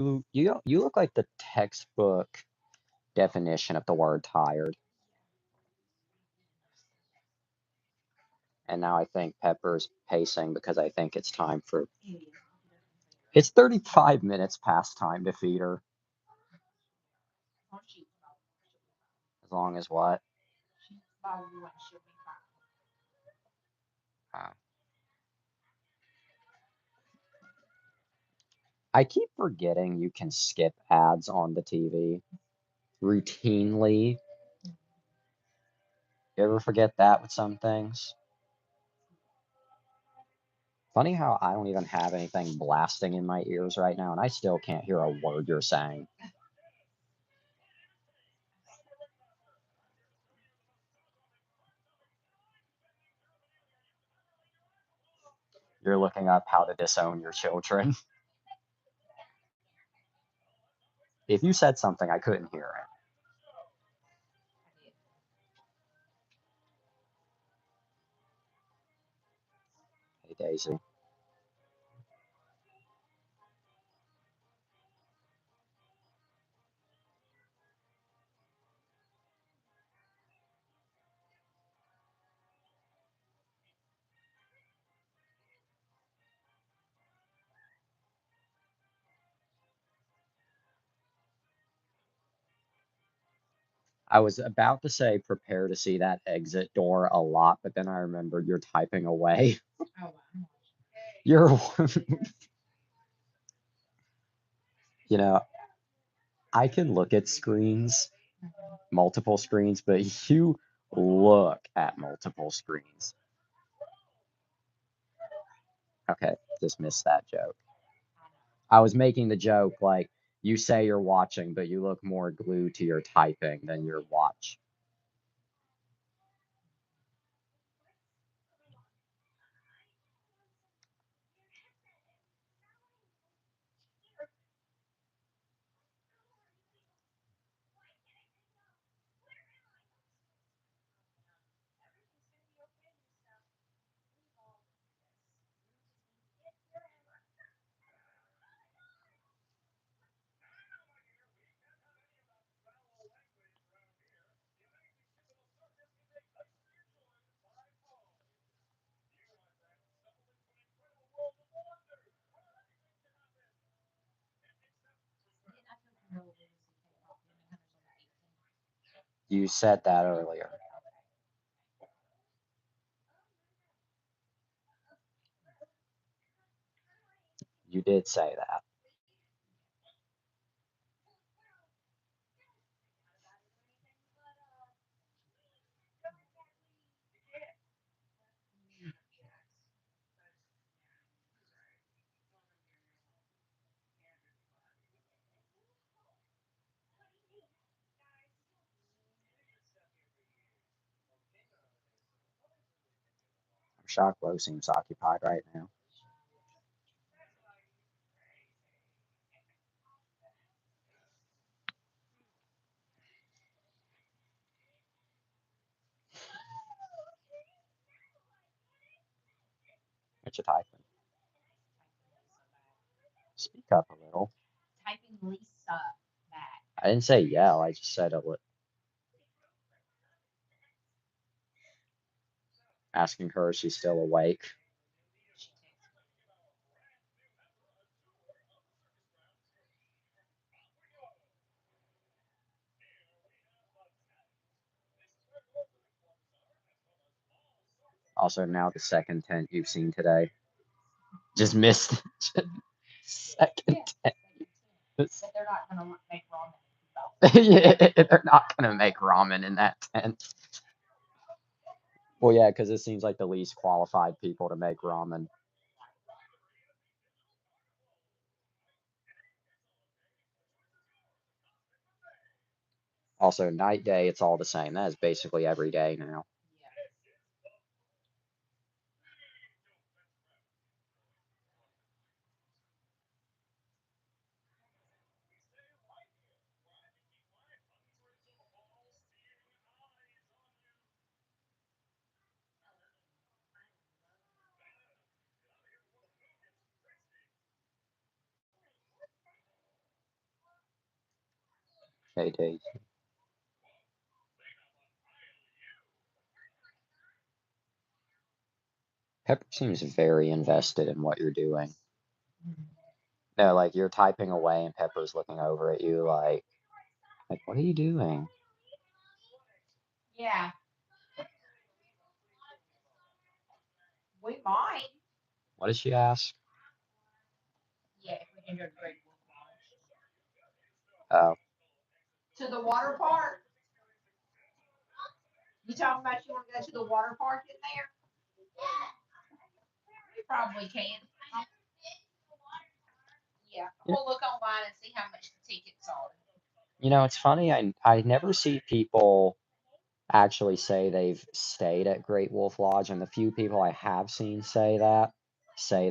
You look like the textbook definition of the word tired. And now I think Pepper's pacing because I think it's time for. It's 35 minutes past time to feed her. As long as what? Uh, I keep forgetting you can skip ads on the TV routinely. You ever forget that with some things? Funny how I don't even have anything blasting in my ears right now, and I still can't hear a word you're saying. You're looking up how to disown your children. If you said something, I couldn't hear it. Hey, Daisy. I was about to say prepare to see that exit door a lot, but then I remembered you're typing away. You're, you know, I can look at screens, multiple screens, but you look at multiple screens. Okay, just missed that joke. I was making the joke like you say you're watching, but you look more glued to your typing than your watch. You said that earlier. You did say that. I'm shocked Lo seems occupied right now. What you typing? Speak up a little. I didn't say yell. I just said asking her if she's still awake. Also, now the second tent you've seen today. Just missed second tent. Yeah, they're not gonna make ramen in that tent. Well, yeah, because it seems like the least qualified people to make ramen. Also, night day, it's all the same. That is basically every day now. Hey, Daisy. Pepper seems very invested in what you're doing. No, like you're typing away and Pepper's looking over at you like what are you doing? Yeah, we might. What did she ask? Yeah, if we can go to Great Wolf Oh, Lodge. To the water park? You talking about you want to go to the water park in there? We probably can. Yeah, you we'll look online and see how much the tickets are. it's funny. I never see people actually say they've stayed at Great Wolf Lodge, and the few people I have seen say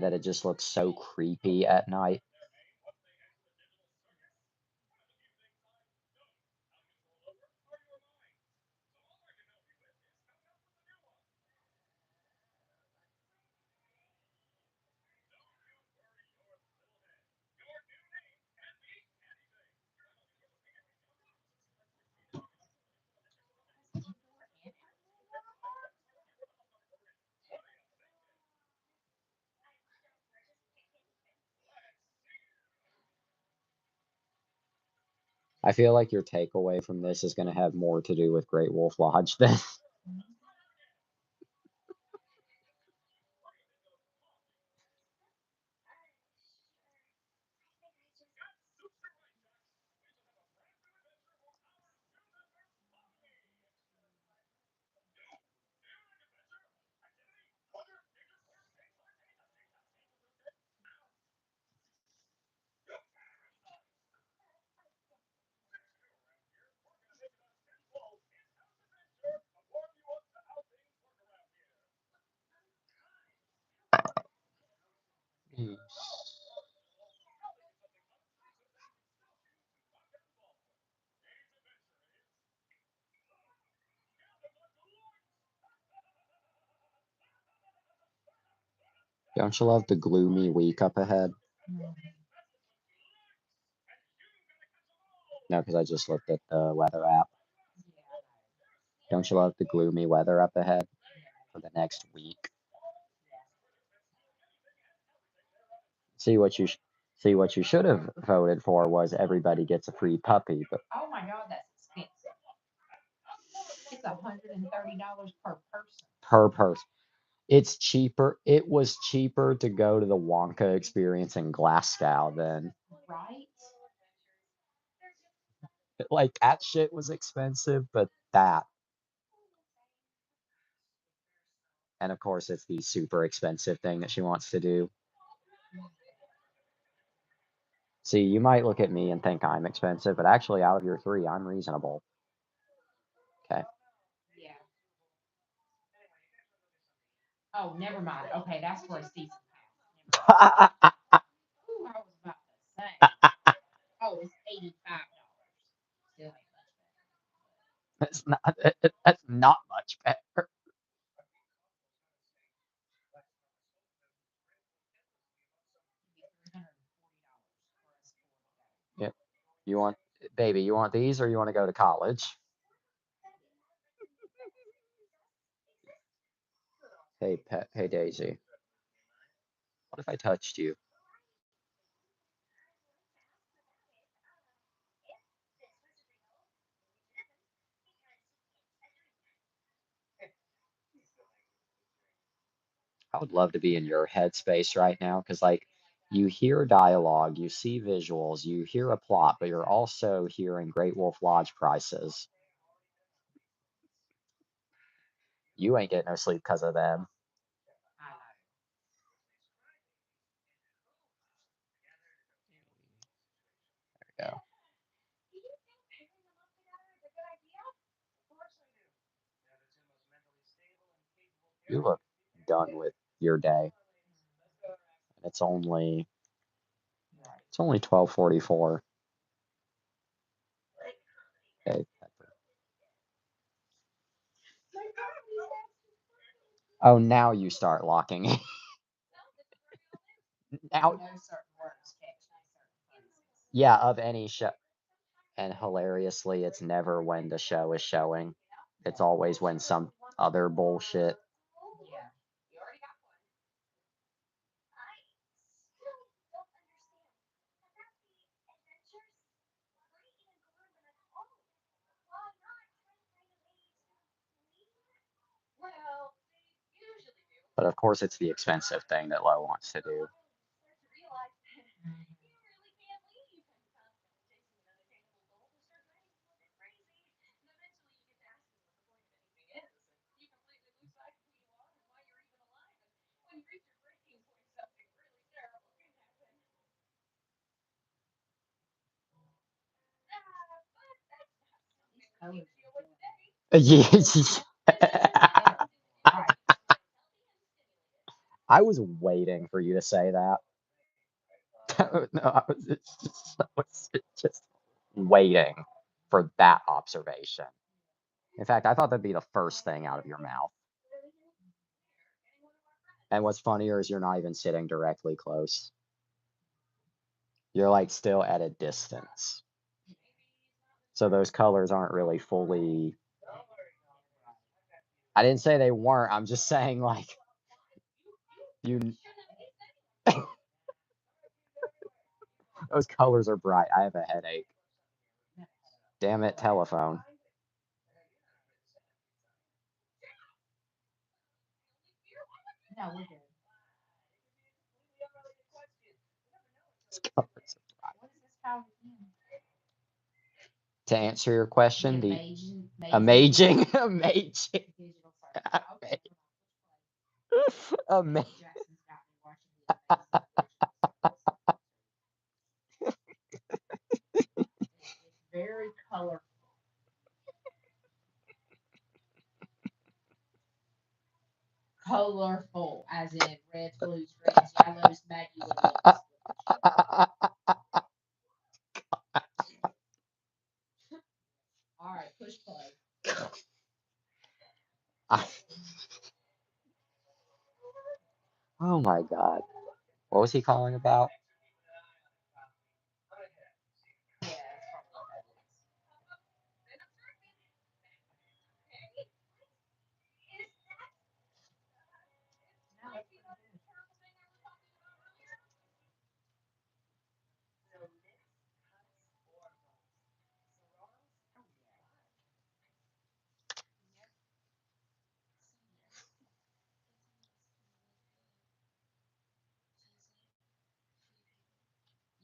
that it just looks so creepy at night. I feel like your takeaway from this is going to have more to do with Great Wolf Lodge than. Don't you love the gloomy week up ahead? No, because I just looked at the weather app. Don't you love the gloomy weather up ahead for the next week? See what you sh- See what you should have voted for was everybody gets a free puppy, but Oh my God, that's expensive. It's $130 per person. per person. It's cheaper. It was cheaper to go to the Wonka experience in Glasgow than Right? like that shit was expensive, but that and of course it's the super expensive thing that she wants to do. See, you might look at me and think I'm expensive, but actually out of your three, I'm reasonable. Okay. Yeah. Oh, never mind. Okay, that's for a season pass. Ooh, I was about to say. Oh, it's $85. Still ain't That's not that's not much better. much better. $340 for us 4 to go. Yep. You want baby, you want these or you want to go to college? Hey Daisy. What if I touched you? I would love to be in your headspace right now because, like, you hear dialogue, you see visuals, you hear a plot, but you're also hearing Great Wolf Lodge prices. You ain't getting no sleep because of them. I There you go. You look done with your day. And it's only 12:44. Okay. Oh, now you start locking. know. Now, No certain words catch me certain phrases. yeah, of any show. And hilariously, it's never when the show is showing. It's always when some other bullshit. Yeah. But of course, it's the expensive thing that Lo wants to do. Colors. Yeah. Right. I was waiting for you to say that. No, I was just waiting for that observation. In fact, I thought that'd be the first thing out of your mouth. And what's funnier is you're not even sitting directly close. You're like still at a distance. So those colors aren't really fully. I didn't say they weren't. I'm just saying like you those colors are bright. I have a headache. Damn it, telephone. No, we're good. Those colors are bright. What is this power again? To answer your The question, the amazing, amazing, amazing, digital circus. Okay. amazing. Jackson's got me watching the amazing digital circus. It's very colorful. Colorful, as in reds, blues, greens, yellows, magulums. All right, push play. Oh my God. What was he calling about? Yeah, that's probably what that is. No,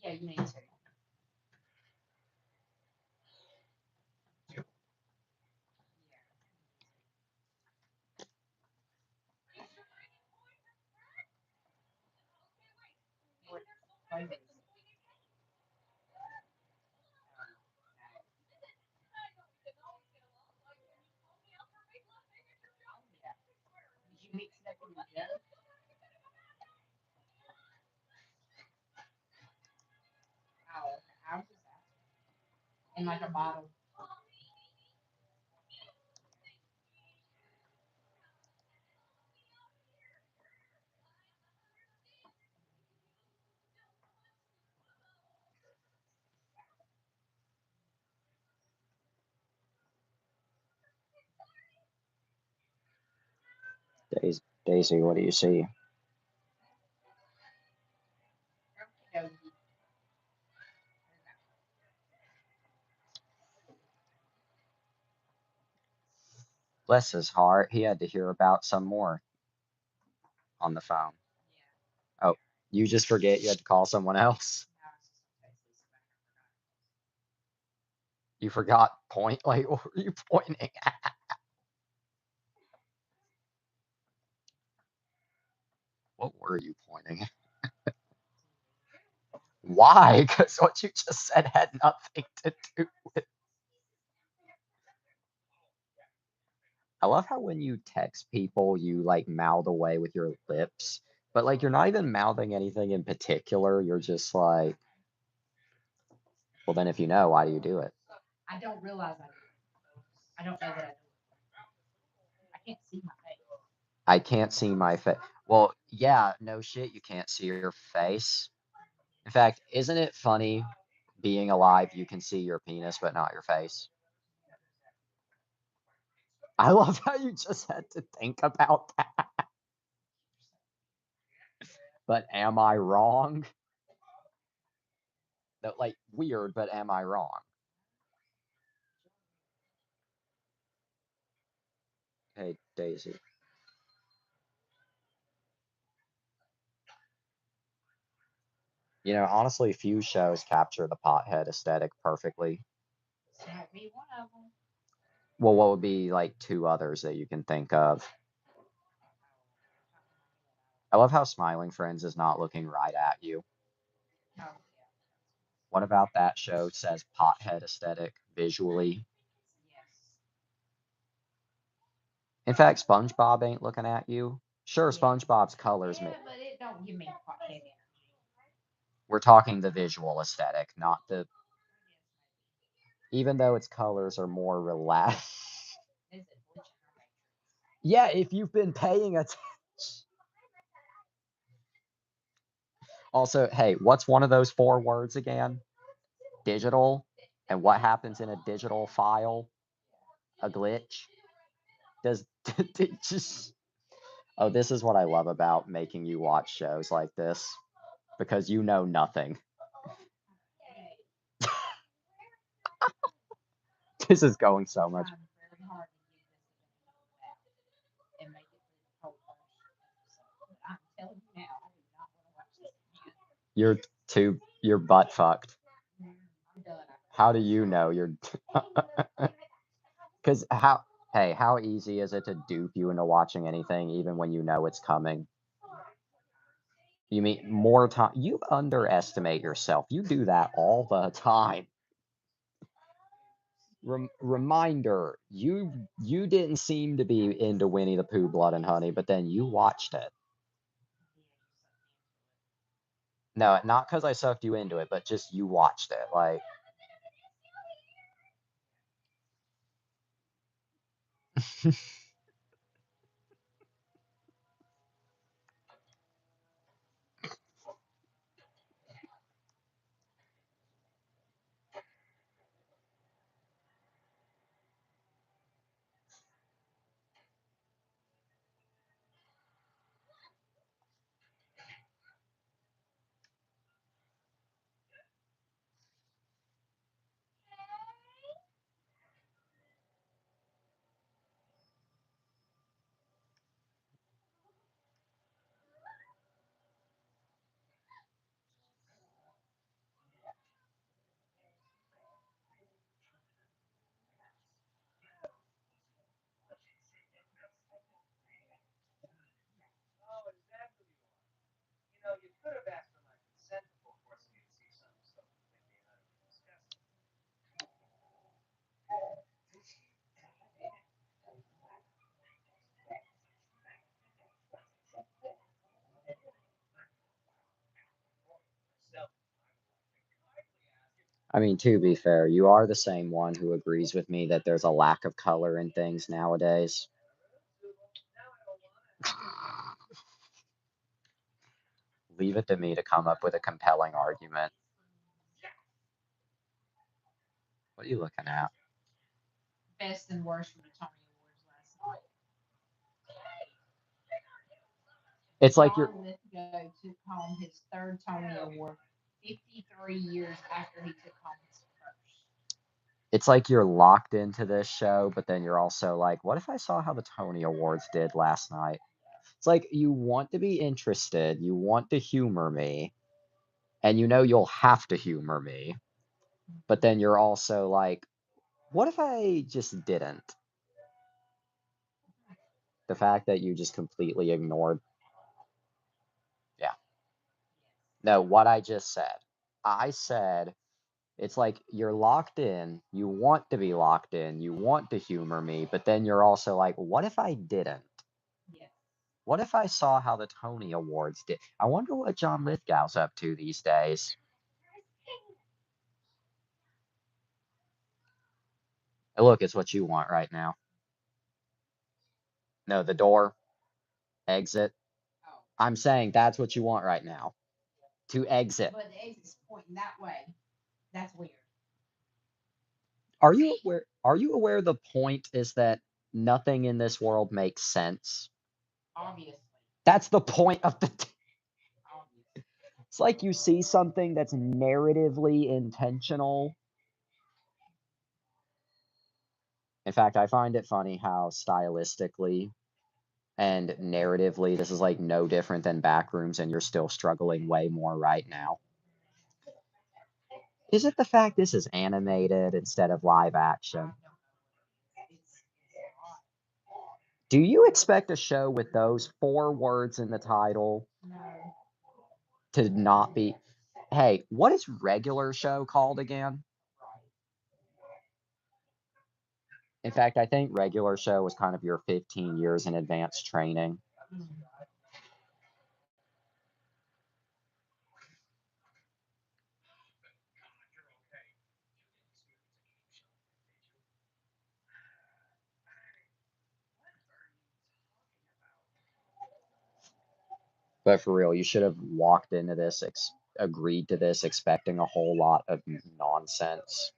yeah, you need to. What flavor is it? Yeah. Did you mix it up in the jug? Oh, ours is that. In like a bottle. Daisy, what do you see? Okay. Bless his heart. He had to hear about some more on the phone. Oh, you just forget you had to call someone else. You forgot point. Like, what were you pointing at? What were you pointing at? Why? Because what you just said had nothing to do with. I love how when you text people, you like mouth away with your lips, but like you're not even mouthing anything in particular. You're just like, well, then if you know, why do you do it? I don't realize I do. I don't know that I do. I can't see my face. I can't see my face. Well, yeah, no shit, you can't see your face. In fact, isn't it funny? being alive, you can see your penis, but not your face. I love how you just had to think about that. But am I wrong? No, like, weird, but am I wrong? Hey, Daisy. You know, honestly, few shows capture the pothead aesthetic perfectly. Might be one of them. Well, what would be like two others that you can think of? I love how Smiling Friends is not looking right at you. Oh, yeah. What about that show says pothead aesthetic visually? Yes. In fact, SpongeBob ain't looking at you. Sure, Yeah. SpongeBob's colors, Yeah, but it don't give me pothead energy. we're talking the visual aesthetic, not the. Even though its colors are more relaxed. Is it bleaching or matrix? Yeah, if you've been paying attention. Also, hey, what's one of those four words again? Digital. And what happens in a digital file? A glitch. Does it just. Oh, this is what I love about making you watch shows like this. Because you know nothing. This is going so much. Trying very hard to get this out and make it through the whole first episode. But I'm telling you now, I do not want to watch this again. You're butt fucked. I'm done. How do you know you're. Because how easy is it to dupe you into watching anything even when you know it's coming? You mean more time? You underestimate yourself. You do that all the time. Reminder, you didn't seem to be into Winnie the Pooh, Blood and Honey, but then you watched it. No, not because I sucked you into it, but just you watched it. Like, I mean, to be fair, you are the same one who agrees with me that there's a lack of color in things nowadays. Leave it to me to come up with a compelling argument. What are you looking at? Best and worst from the Tony Awards last night. It's like you're. John Lithgow took home his third Tony Award 53 years after he took home his first. It's like you're locked into this show, but then you're also like, what if I saw how the Tony Awards did last night? It's like you want to be interested, you want to humor me, and you know you'll have to humor me, but then you're also like, what if I just didn't? The fact that you just completely ignored. Yeah. No, what I just said. I said it's like you're locked in, you want to be locked in, you want to humor me, but then you're also like, what if I didn't? Yes. What if I saw how the Tony Awards did? I wonder what John Lithgow's up to these days. Look, it's what you want right now. No, the door, exit. Oh. I'm saying that's what you want right now. To exit. But the exit's pointing that way. That's weird. Are you aware the point is that nothing in this world makes sense? Obviously. That's the point of the Obviously. it's like you see something that's narratively intentional. In fact, I find it funny how stylistically and narratively this is like no different than Backrooms, and you're still struggling way more right now. Is it the fact this is animated instead of live action? It's odd. Do you expect a show with those 4 words in the title No. to not be? Hey, what is regular show called again? In fact, I think regular show was kind of your 15 years in advanced training. Mm. But for real, you should have walked into this, agreed to this, expecting a whole lot of nonsense.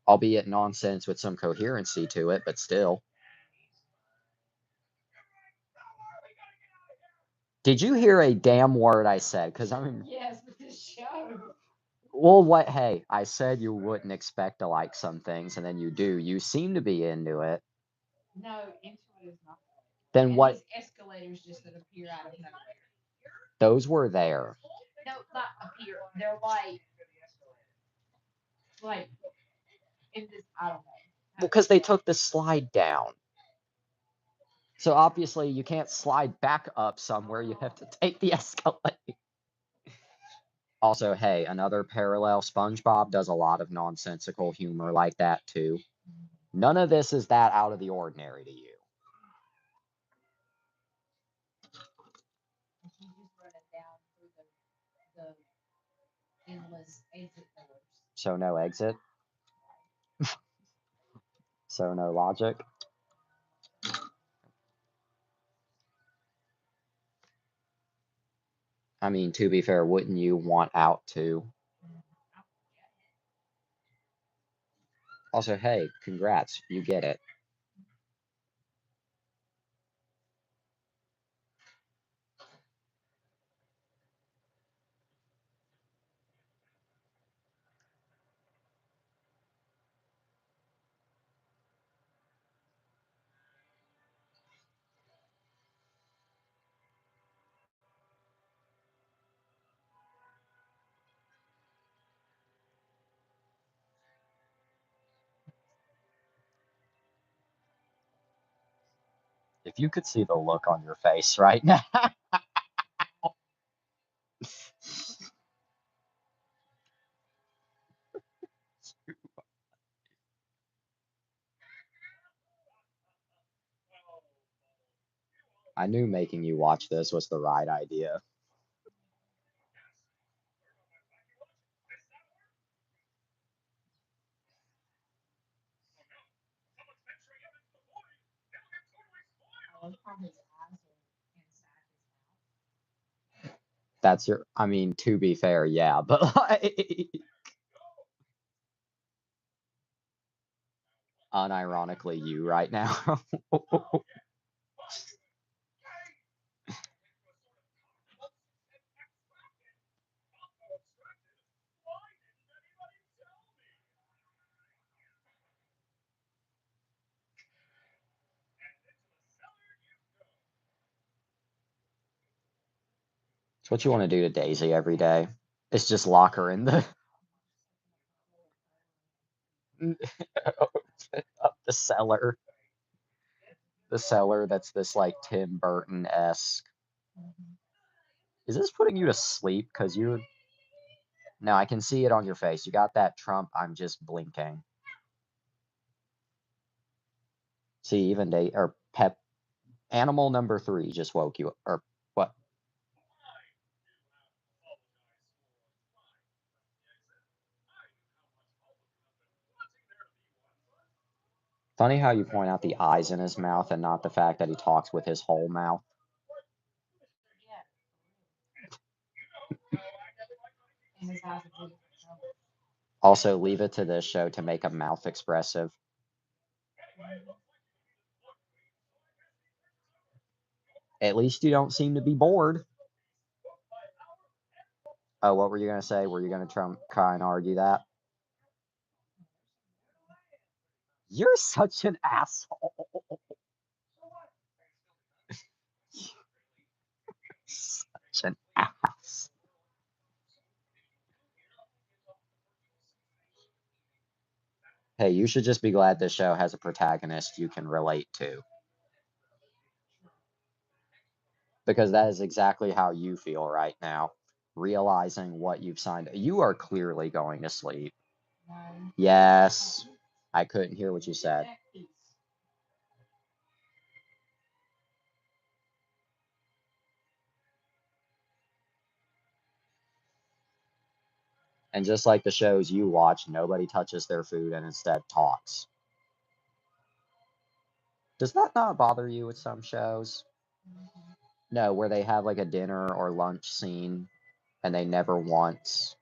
Albeit nonsense with some coherency to it, but still. Did you hear a damn word I said? Because I mean, Yes, but this show. well, what? Hey, I said you wouldn't expect to like some things, and then you do. You seem to be into it. No, into it is not. Then And what? these escalators just that appear out of nowhere. Those were there. No, not appear. They're like in this. I don't know. Well, because they took the slide down. So obviously you can't slide back up somewhere. You have to take the escalator. Also, hey, another parallel. SpongeBob does a lot of nonsensical humor like that too. None of this is that out of the ordinary to you. You just run it down through the endless exit doors. So no exit. So no logic. I mean, to be fair, wouldn't you want out too? Also, hey, congrats, you get it. If you could see the look on your face right now. I knew making you watch this was the right idea. I love how his eyes are inside his mouth. That's your, I mean, to be fair, yeah, but like, unironically, you right now. It's what you want to do to Daisy every day. It's just lock her in the up the cellar. The cellar that's this like Tim Burton-esque. Mm-hmm. Is this putting you to sleep? Because you no, I can see it on your face. You got that Trump, I'm just blinking. See, even day or pep animal number 3 just woke you up. Or what? Funny how you point out the eyes in his mouth and not the fact that he talks with his whole mouth. Yeah. And his eyes are blue. Also, leave it to this show to make a mouth expressive. At least you don't seem to be bored. Oh, what were you going to say? Were you going to try and argue that? You're such an asshole. Such an ass. Hey, you should just be glad this show has a protagonist you can relate to. Because that is exactly how you feel right now, realizing what you've signed. You are clearly going to sleep. Yes. I couldn't hear what you said. And just like the shows you watch, nobody touches their food and instead talks. Does that not bother you with some shows? No, where they have like a dinner or lunch scene and they never once.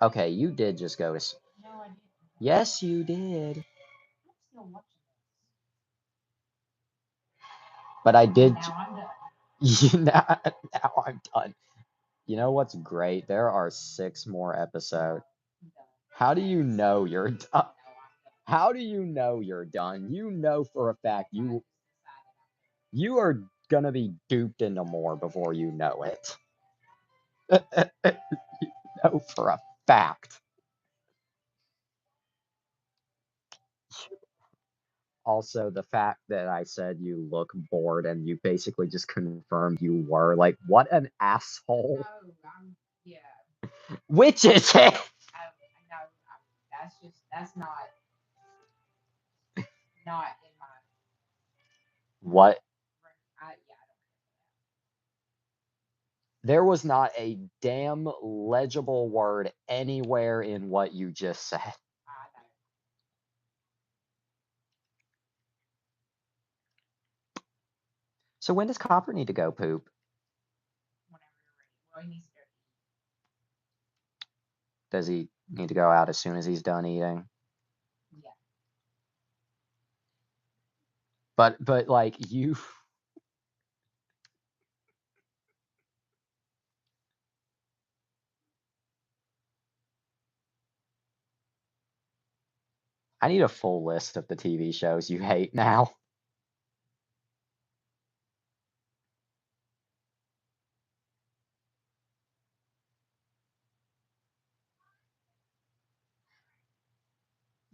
Okay, you did just go to. No, I didn't. Yes, you did. I'm still watching But I this. did. Now I'm done. Now I'm done. You know what's great? There are 6 more episodes. How do you know you're done? How do you know you're done? You know for a fact you are gonna be duped into more before you know it. You know for a fact. Also, the fact that I said you look bored and you basically just confirmed you were, like, what an asshole. No, yeah. Which is it? No, that's not in my. What? Yeah, I don't. There was not a damn legible word anywhere in what you just said. I know. So when does Copper need to go poop? Whenever you're ready. Well, he needs to go. Does he need to go out as soon as he's done eating? Yeah. But like you I need a full list of the TV shows you hate now.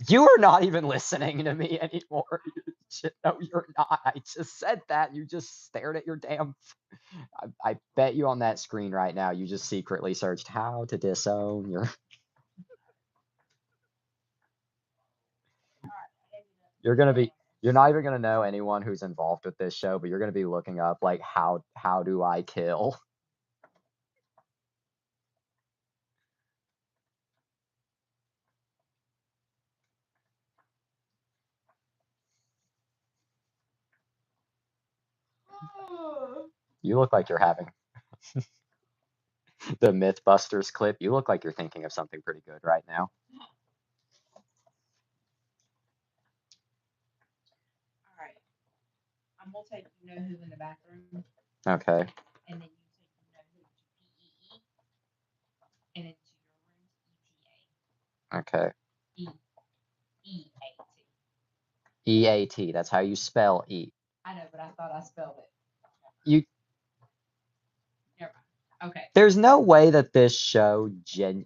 You are not even listening to me anymore. No, you're not. I just said that. You just stared at your damn. I bet you on that screen right now, you just secretly searched how to disown your. You're gonna be. You're not even gonna know anyone who's involved with this show, but you're gonna be looking up like how do I kill? You look like you're having the Mythbusters clip. You look like you're thinking of something pretty good right now. All right. I'm gonna take you know who in the bathroom, Okay. and then you take you know who to PEE, and into your room Okay. ETA. EEAT. EAT. That's how you spell eat. I know, but I thought I spelled it. You. Never mind. Okay. There's no way that this show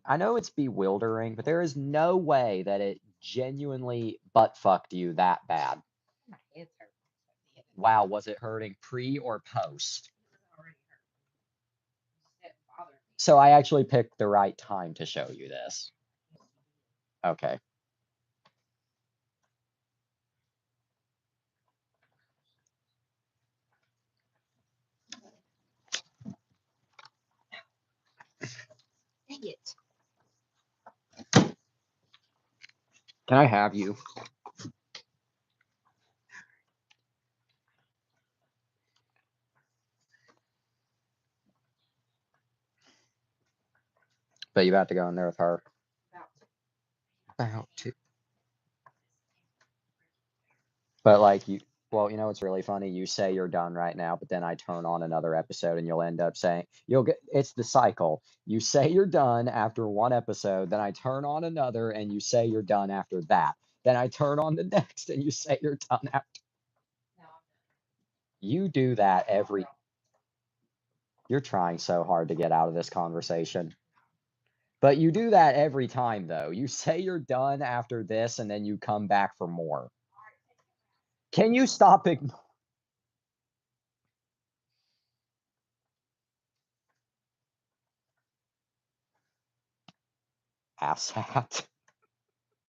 I know it's bewildering, but there is no way that it genuinely butt fucked you that bad. My head's hurting. Wow, was it hurting pre or post? Already hurt. It bothered me. So I actually picked the right time to show you this. Okay. Dang it. Can I have you? But you about to go in there with her. About to. about to. But like you, well, you know, it's really funny. You say you're done right now, but then I turn on another episode and you'll end up saying, you'll get, it's the cycle. You say you're done after one episode, then I turn on another and you say you're done after that. Then I turn on the next and you say you're done after. You do that every, you're trying so hard to get out of this conversation. But you do that every time though. You say you're done after this and then you come back for more. Can you stop ignoring asshat?